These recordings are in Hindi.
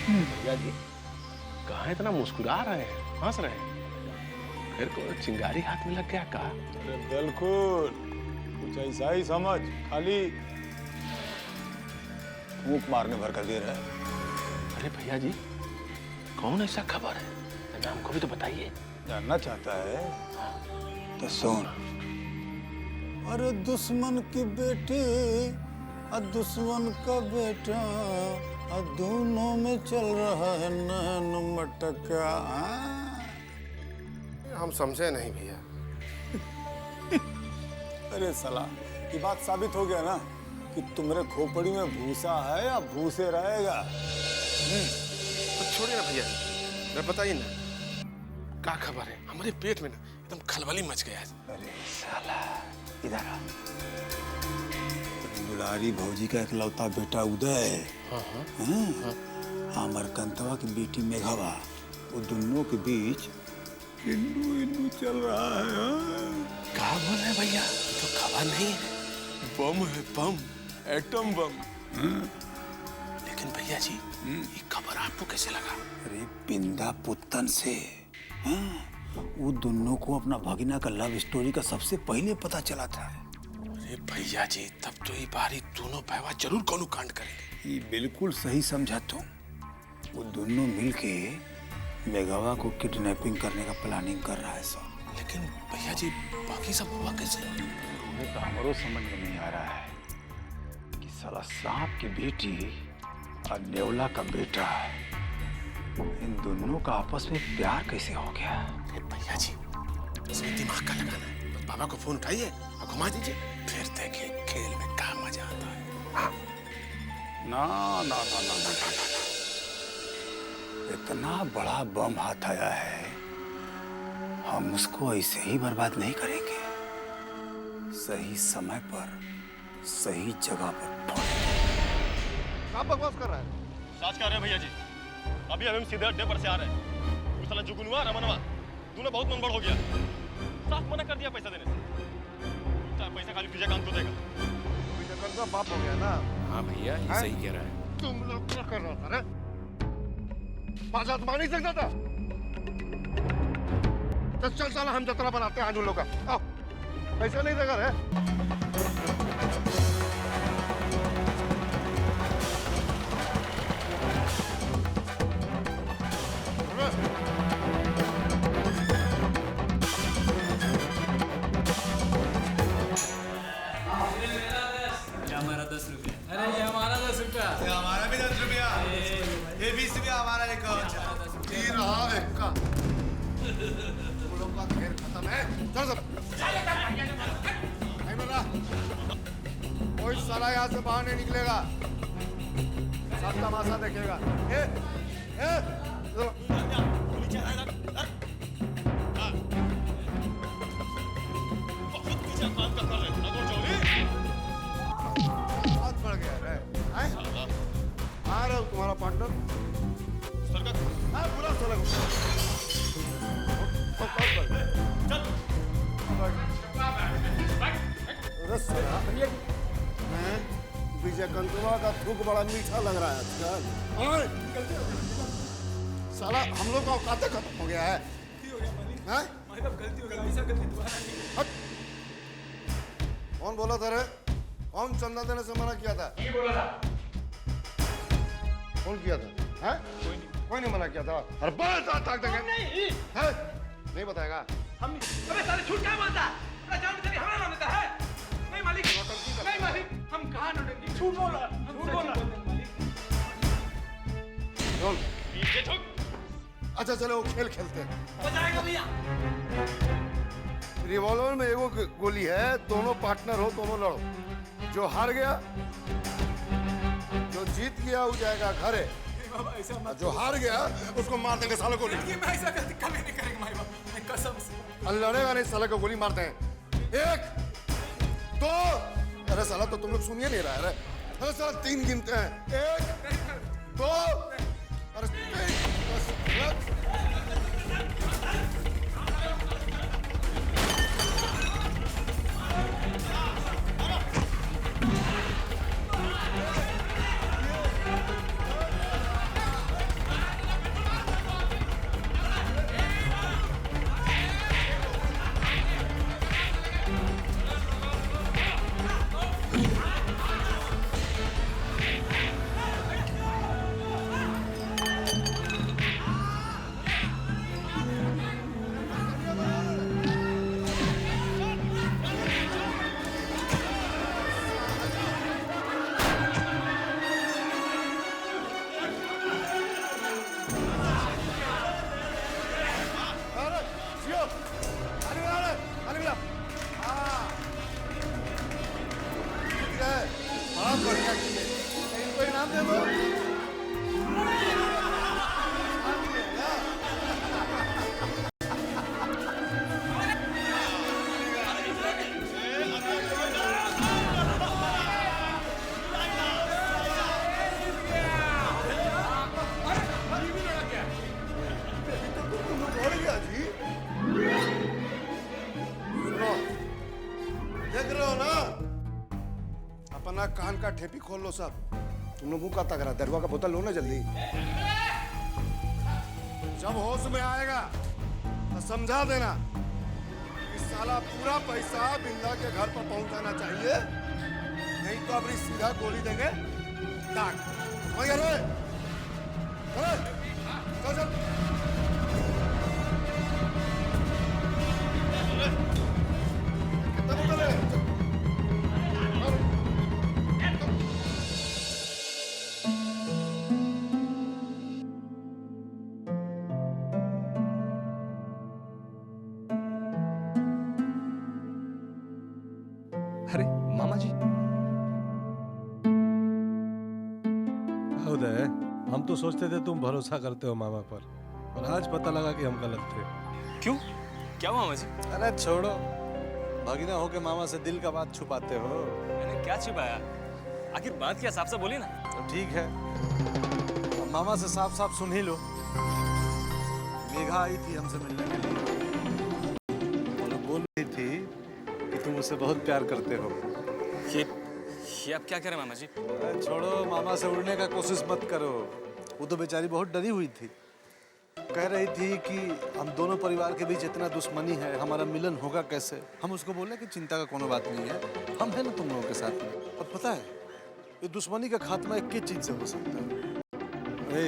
भैया जी कहाँ इतना मुस्कुरा रहे हैं, हंस रहे हैं? फिर को चिंगारी हाथ में लग गया का? अरे बिल्कुल कुछ ऐसा ही समझ, खाली फूंक मारने भर कर दे रहा है। अरे भैया जी कौन ऐसा खबर है? हमको भी तो बताइए। जानना चाहता है तो सुन। अरे दुश्मन की बेटी और दुश्मन का बेटा और दोनों में चल रहा है नैन मटका। हम समझे नहीं भैया। अरे साला ये बात साबित हो गया ना कि तुम्हारे खोपड़ी में भूसा है या भूसे रहेगा। तो छोड़िए ना भैया, मैं बताइए ना क्या खबर है? हमारे पेट में ना एकदम खलबली मच गया है। अरे साला इधर आ। दुलारी भौजी का इकलौता बेटा उदय, अमरकंतवा की बेटी मेघवा, वो दोनों के बीच इन्नू इन्नू चल रहा है। क्या बोल रहे हैं भैया? तो खबर नहीं है, बम है, बम, एटम बम। लेकिन भैया जी ये खबर आपको कैसे लगा? अरे पिंदा पुत्तन से। वो दोनों को अपना भगिना का लव स्टोरी का सबसे पहले पता चला था। अरे भैया जी तब तो ये बारी दोनों भैया जरूर कोनो कांड करेंगे। ये बिल्कुल सही समझा तुम। वो दोनों मिलके मेघवा को किडनैपिंग करने का प्लानिंग कर रहा है सब। लेकिन भैया जी बाकी सब हुआ कैसे? मुझे तो हमारो समझ में नहीं आ रहा है कि साला सांप की बेटी और नेवला का बेटा, इन दोनों का आपस में प्यार कैसे हो गया? अरे भैया जी इसमें दिमाग का लगाना है। बस बाबा को फोन उठाइए और घुमा दीजिए, फिर देखिए खेल में क्या मजा आता है। हाँ। ना ना ना ना ना ना ना, इतना बड़ा बम हाथ आया है, हम उसको ऐसे ही बर्बाद नहीं करेंगे। सही समय पर सही जगह पर फोड़ेंगे। क्या बकवास कर रहा है? साच कह रहे हैं भैया जी, अभी हम सीधे अड्डे पर से आ रहे हैं। वो साला जुगनुआ रमनवा दोनों बहुत मनगढ़ हो गया, साफ मना कर दिया पैसा देने से। पैसा खाली विजयकांत को देगा। विजयकांत का बाप हो गया ना? हाँ भैया ये सही कह रहा है। तुम लोग क्या कर रहा था रे? बाजात मान नहीं सकता था? तो चल साला हम जतरा बनाते हैं आज उन लोग का। आओ पैसा नहीं देगा रे? हमारा 10 रुपया। अरे ये हमारा 10 रुपया। हमारा भी 10 रुपया। ये 20 रुपया हमारा एक ये रहा एक का। तुम लोग का खेल खत्म है। चल सब। कोई साला यहाँ से बाहर नहीं निकलेगा। सब तमाशा देखेगा। बहुत बढ़ गया रे। आ रहा हूँ तुम्हारा पार्टनर। हाँ बुला साला को। विजयकांतवा का थूक बड़ा मीठा लग रहा है आजकल। साला हम लोग का औकात खत्म हो गया है। कौन बोला था रे? कौन चंदा देने से मना किया था? ये बोला था। कौन किया था? हैं? कोई नहीं मना किया था। अरे बस ताक देंगे। नहीं। हैं? नहीं बताएगा? हम अबे साले झूठ क्या बोलता है? अपना जान तेरी हमारा नाम लेता है। नहीं मालिक, नहीं मालिक, हम कहाँ नौटंकी? झूठ बोला, झूठ बोला। बोल। पीछे झुक। अच्छा चलो खेल खेलते हैं। बजाएगा भैया। रिवॉल्वर में एगो गोली है, दोनों पार्टनर हो, दोनों लड़ो। जो हार गया, जो जीत गया वो जाएगा घरे। जो हार गया उसको मार देंगे सालों को। मैं ऐसा गलती कभी नहीं करेंगे माई बाप, कसम से। लड़ेगा नहीं, साले को गोली मारते हैं। 1 2। अरे साला तो तुम लोग सुनिए नहीं रहा है। अरे साला 3 गिनते हैं। 1 2। अरे 3 इनको इनाम दे दो। और क्या जी? सुनो, देख रहे हो ना, अपना कान का ठेपी खोल लो सब। तुम लोग मुंह का तक रहा, दरवा का बोतल लो ना जल्दी। जब होश में आएगा तो समझा देना कि साला पूरा पैसा बिंदा के घर पर पहुंचाना चाहिए, नहीं तो अपनी सीधा गोली देंगे। डाक वहीं घर में। चल चल। कितना बोतल है? अरे मामा जी, उदय, हम तो सोचते थे तुम भरोसा करते हो मामा पर, और आज पता लगा कि हम गलत थे। क्यों? क्या हुआ मामा जी? अरे छोड़ो, भगीना होके मामा से दिल का बात छुपाते हो। मैंने क्या छिपाया? आखिर बात क्या, साफ साफ बोली ना। तो ठीक है, अब मामा से साफ साफ सुन ही लो। मेघा आई थी हमसे मिलने के लिए, और बोल रही थी कि तुम उससे बहुत प्यार करते हो। ये आप क्या कह रहे हैं मामा जी? अरे छोड़ो, मामा से उड़ने का कोशिश मत करो। वो तो बेचारी बहुत डरी हुई थी, कह रही थी कि हम दोनों परिवार के बीच इतना दुश्मनी है, हमारा मिलन होगा कैसे। हम उसको बोले कि चिंता का कोनो बात नहीं है, हम हैं ना तुम लोगों के साथ में। और पता है, ये दुश्मनी का खात्मा एक ही चीज से हो सकता है,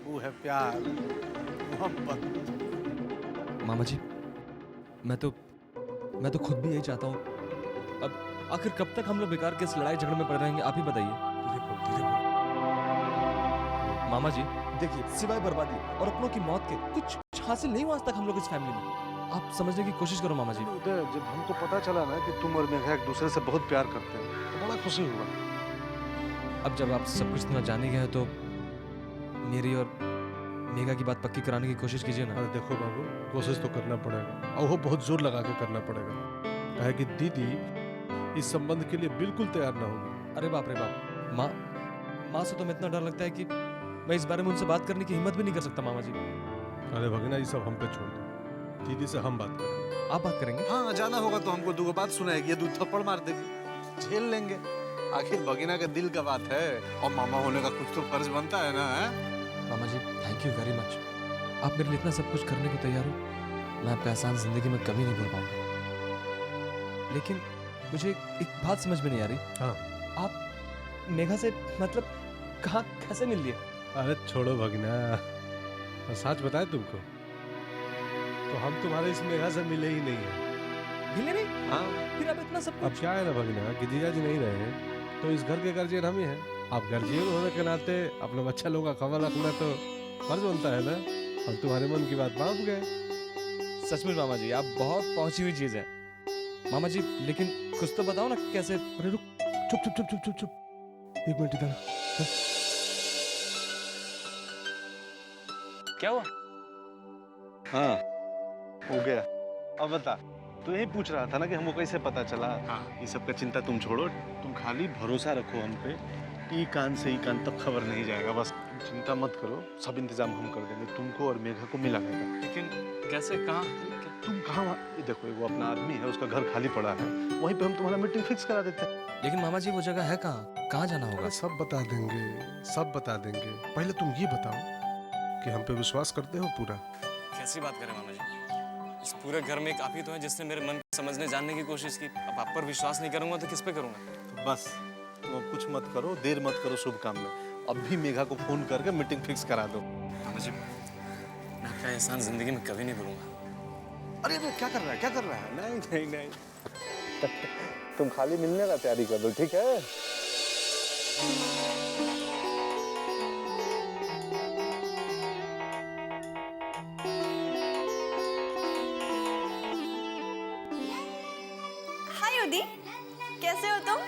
वो है प्यार, मोहब्बत। मामा जी, मैं तो खुद भी यही चाहता हूँ। अब आखिर कब तक हम लोग बेकार के इस लड़ाई झगड़े में पड़ रहेंगे, आप ही बताइए। मामा जी देखिए, सिवाय बर्बादी और अपनों की मौत के कुछ हासिल नहीं हुआ आज तक हम लोग इस फैमिली में। आप समझने की कोशिश करो मामा जी। उदय, जब हमको पता चला ना कि तुम और मेघा एक दूसरे से बहुत प्यार करते हैं, तो बड़ा खुशी हुआ। अब जब आप सब कुछ इतना जाने गए हो तो मेरी और मेघा की बात पक्की कराने की कोशिश कीजिए ना। अरे देखो बाबू, कोशिश तो करना पड़ेगा, और वो बहुत जोर लगा के करना पड़ेगा, काहे कि दीदी इस संबंध के लिए बिल्कुल तैयार ना होगी। अरे बाप रे बाप, माँ से तो मैं इतना डर लगता है कि मैं इस बारे में उनसे बात करने की हिम्मत भी नहीं कर सकता मामा जी। अरे भगना, ये सब हम पे छोड़ दो, दीदी से हम बात करेंगे। आप बात करेंगे? हाँ, जाना होगा तो हमको दो बात सुनाएगी, दो थप्पड़ मार देगी, झेल लेंगे। आखिर भगीना का दिल का बात है, और मामा होने का कुछ तो फर्ज बनता है ना। मामा जी थैंक यू वेरी मच, आप मेरे लिए इतना सब कुछ करने को तैयार हो। मैं आपका एहसान जिंदगी में कभी नहीं भूल पाऊंगा। लेकिन मुझे एक बात समझ में नहीं आ रही। हाँ, आप मेघा से मतलब कहाँ कैसे मिल लिए? अरे छोड़ो भगना, और सच बताए तुमको तो हम तुम्हारे इस मेघा से मिले ही नहीं है। मिले नहीं? हाँ, फिर आप इतना सब अब क्या है ना भगना कि जीजा जी नहीं रहे तो इस घर के गार्जियन हम ही हैं। आप गार्जियन होने के नाते अपने बच्चा लोगों का खबर रखना तो फर्ज बनता है ना। हम तुम्हारे मन की बात मान गए। सच में मामा जी, आप बहुत पहुंची हुई चीज है। मामा जी लेकिन कुछ तो बताओ ना कैसे। अरे रुक, चुप चुप चुप चुप चुप चुप, एक मिनट इधर। क्या हुआ? हाँ, हो गया। अब बता, तू यही पूछ रहा था ना कि हमको कैसे पता चला। हाँ। ये सब का चिंता तुम छोड़ो, तुम खाली भरोसा रखो हम पे। ई कान से ई कान तक खबर नहीं जाएगा, बस तुम चिंता मत करो, सब इंतजाम हम कर देंगे। तुमको और मेघा को मिला देगा। लेकिन कैसे, कहाँ? तुम कहाँ? ये देखो, वो अपना आदमी है, उसका घर खाली पड़ा है, वहीं पे हम तुम्हारा मीटिंग फिक्स करा देते हैं। लेकिन मामा जी वो जगह है कहाँ? कहाँ जाना होगा? अरे सब बता देंगे, सब बता देंगे। पहले तुम ये बताओ कि हम पे विश्वास करते हो पूरा? कैसी बात करें मामा जी? इस पूरे घर में एक आप ही तो हैं जिसने मेरे मन को समझने जानने की कोशिश की। अब आप पर विश्वास नहीं करूंगा तो किस पे करूंगा? तो बस तुम अब कुछ मत करो, देर मत करो शुभ काम में। अब भी मेघा को फोन करके मीटिंग फिक्स करा दो। मामा जी मैं आपका एहसान जिंदगी में कभी नहीं भूलूंगा। अरे अरे क्या कर रहा है, क्या कर रहा है? नहीं नहीं नहीं, तुम खाली मिलने का तैयारी कर दो, ठीक है? हाय उदी, कैसे हो तुम?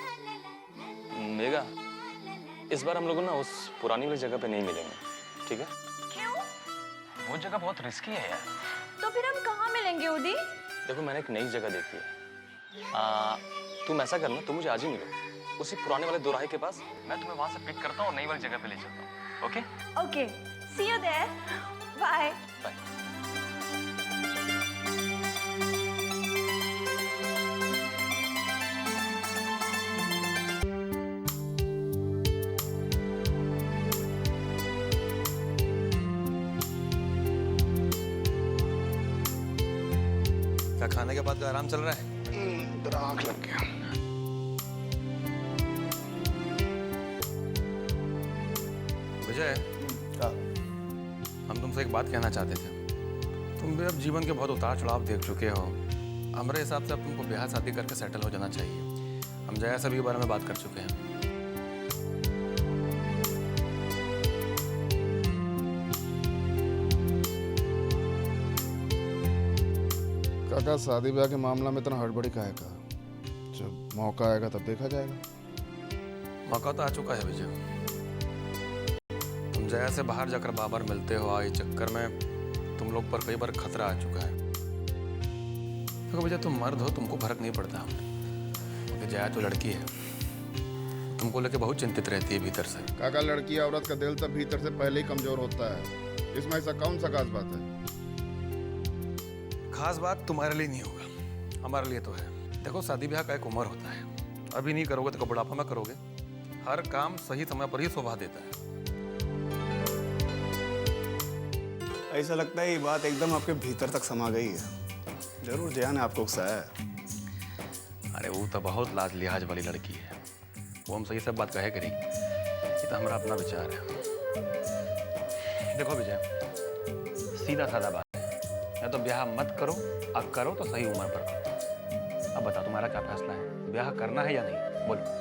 इस बार हम लोग ना उस पुरानी वाली जगह पे नहीं मिलेंगे, ठीक है? क्यों? वो जगह बहुत रिस्की है यार। तो फिर हम कहाँ मिलेंगे उदी? देखो मैंने एक नई जगह देखी है। तुम ऐसा करना, तुम मुझे आज ही मिलो उसी पुराने वाले दोराहे के पास। मैं तुम्हें वहां से पिक करता हूँ और नई वाली जगह पे ले चलता हूँ। Okay? Okay, see you there. Bye. Bye. क्या खाने के बाद का आराम चल रहा है? इधर आँख लग गया। विजय, हम तुमसे एक बात कहना चाहते थे। तुम भी अब जीवन के बहुत उतार चढ़ाव देख चुके हो। हमारे हिसाब से अब तुमको ब्याह शादी करके सेटल हो जाना चाहिए। हम जया सभी के बारे में बात कर चुके हैं। काका, शादी ब्याह के मामला में इतना हड़बड़ी काहे का? जब मौका आएगा तब देखा जाएगा। मौका तो आ चुका है विजय। तुम जया से बाहर जाकर बार मिलते हो, इस चक्कर में तुम लोग पर कई बार खतरा आ चुका है। देखो विजय, तुम मर्द हो, तुमको फर्क नहीं पड़ता, क्योंकि जया तो लड़की है, तुमको लेके बहुत चिंतित रहती है भीतर से। काका, लड़की औरत का दिल तब भीतर से पहले ही कमजोर होता है। इसमें ऐसा कौन सा खास बात है? खास बात तुम्हारे लिए नहीं होगा, हमारे लिए तो है। देखो, शादी ब्याह का एक उम्र होता है, अभी नहीं करोगे तो बुढ़ापा में करोगे। हर काम सही समय पर ही शोभा देता है। ऐसा लगता है ये बात एकदम आपके भीतर तक समा गई है। जरूर जया ने आपको उकसाया है। अरे वो तो बहुत लाज लिहाज वाली लड़की है, वो हम सही सब बात कहे करेंगे। ये तो हमारा अपना विचार है। देखो विजय, सीधा साधा बात है, या तो ब्याह मत करो, अब करो तो सही उम्र पर करो। अब बताओ तुम्हारा क्या फैसला है, ब्याह करना है या नहीं? बोलो।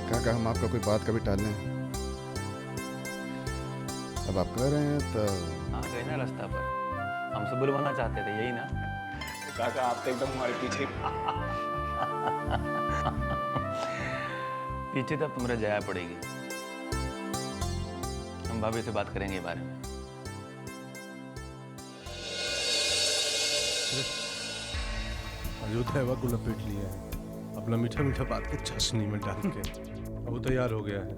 काका, हम आपका कोई बात कभी टाल लें? अब आप कह रहे हैं तो हाँ, गए ना रास्ता पर, हमसे बुलवाना चाहते थे, यही ना? काका, आप तो एकदम हमारे पीछे। पीछे तब तुम्हारे जया पड़ेगी। हम भाभी से बात करेंगे बारे में। अयोध्या को लपेट लिया है, अपना मीठा मीठा बात के चाशनी में डाल के। अब वो तैयार हो गया है।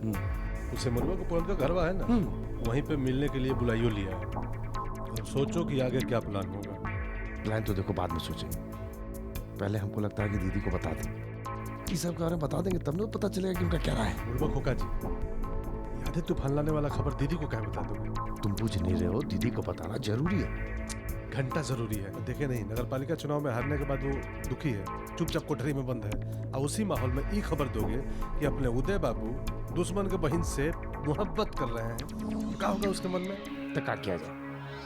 उसे मरुआ को पुरान का घरवा है ना, वहीं पे मिलने के लिए बुलाइयो लिया है। अब सोचो कि आगे क्या प्लान होगा। प्लान तो देखो बाद में सोचेंगे, पहले हमको लगता है कि दीदी को बता दें। ये सब के बारे में बता देंगे तब ना पता चलेगा कि उनका क्या राय है। बुढ़वा खोका जी, याद है तूफान लाने वाला खबर दीदी को क्या बता दोगे? तुम पूछ नहीं रहे हो, दीदी को बताना जरूरी है। घंटा जरूरी है। देखे नहीं, नगर पालिका चुनाव में हारने के बाद वो दुखी है, चुपचाप कोठरी में बंद है। और उसी माहौल में ये खबर दोगे कि अपने उदय बाबू दुश्मन के बहन से मोहब्बत कर रहे हैं, तो क्या होगा उसके मन में? तो क्या किया जाए?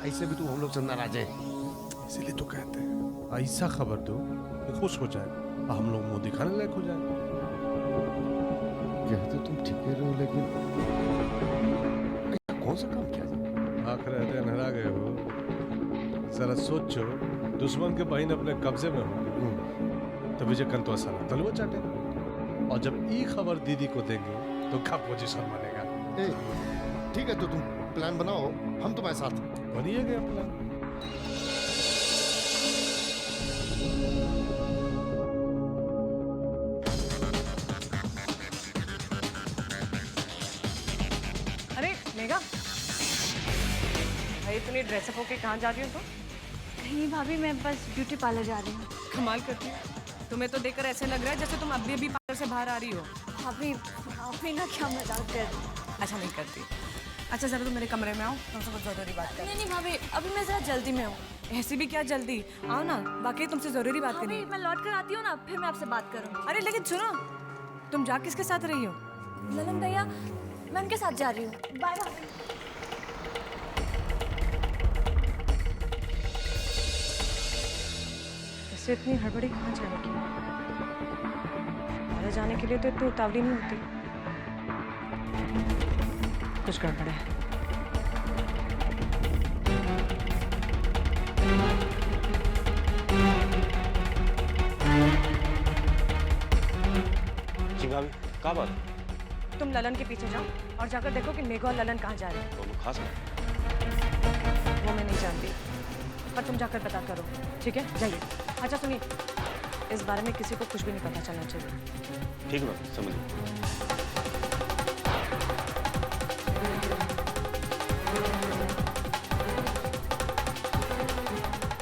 ऐसे भी तो हम लोग से नाराज हैं। इसीलिए तो कहते हैं ऐसा खबर दो कि खुश हो जाए और हम लोग मुंह दिखाने लायक हो जाए। कहते तुम ठीक रहो, लेकिन कौन सा काम किया जाए? आखिर नहरा गए हो, जरा सोचो, दुश्मन के बहन अपने कब्जे में हो तो विजय कंतवा साला तलवा चाटे। और जब ये खबर दीदी को देंगे तो क्या पोजीशन बनेगा। ठीक है, तो तुम प्लान बनाओ, हम तुम्हारे साथ। बनिए गया प्लान। अरे मेघा, भाई इतनी ड्रेसअप होके कहाँ जा रही हो तुम? नहीं भाभी, मैं बस ब्यूटी पार्लर जा रही हूँ। कमाल करती हो, तुम्हें तो देखकर ऐसे लग रहा है जैसे तुम अभी पार्लर से बाहर आ रही हो। भाभी, भाभी ना क्या मजाक कर रही हो? अच्छा नहीं करती। अच्छा जरा तुम मेरे कमरे में आओ, तुमसे कुछ जरूरी बात कर। नहीं नहीं भाभी, अभी मैं जरा जल्दी में हूँ। ऐसी भी क्या जल्दी, आओ ना, बाकी तुमसे जरूरी बात करनी भाभी, मैं लौट कर आती हूँ ना, फिर मैं आपसे बात करूँगी। अरे लेकिन सुनो, तुम जा किसके साथ रही हो? ललन भैया, मैं उनके साथ जा रही हूँ। बाय भाभी। इससे इतनी हड़बड़ी कहाँ जाने की? बाहर जाने के लिए तो इतनी उतावली नहीं होती। कुछ गड़बड़ है। क्या बात है? तुम ललन के पीछे जाओ और जाकर देखो कि मेघा और ललन कहाँ जा रहे हैं। दोनों खास है। वो मैं नहीं जानती, पर तुम जाकर पता करो, ठीक है? जाइए। अच्छा सुनिए, इस बारे में किसी को कुछ भी नहीं पता चलना चाहिए। ठीक है मैम, समझ गई।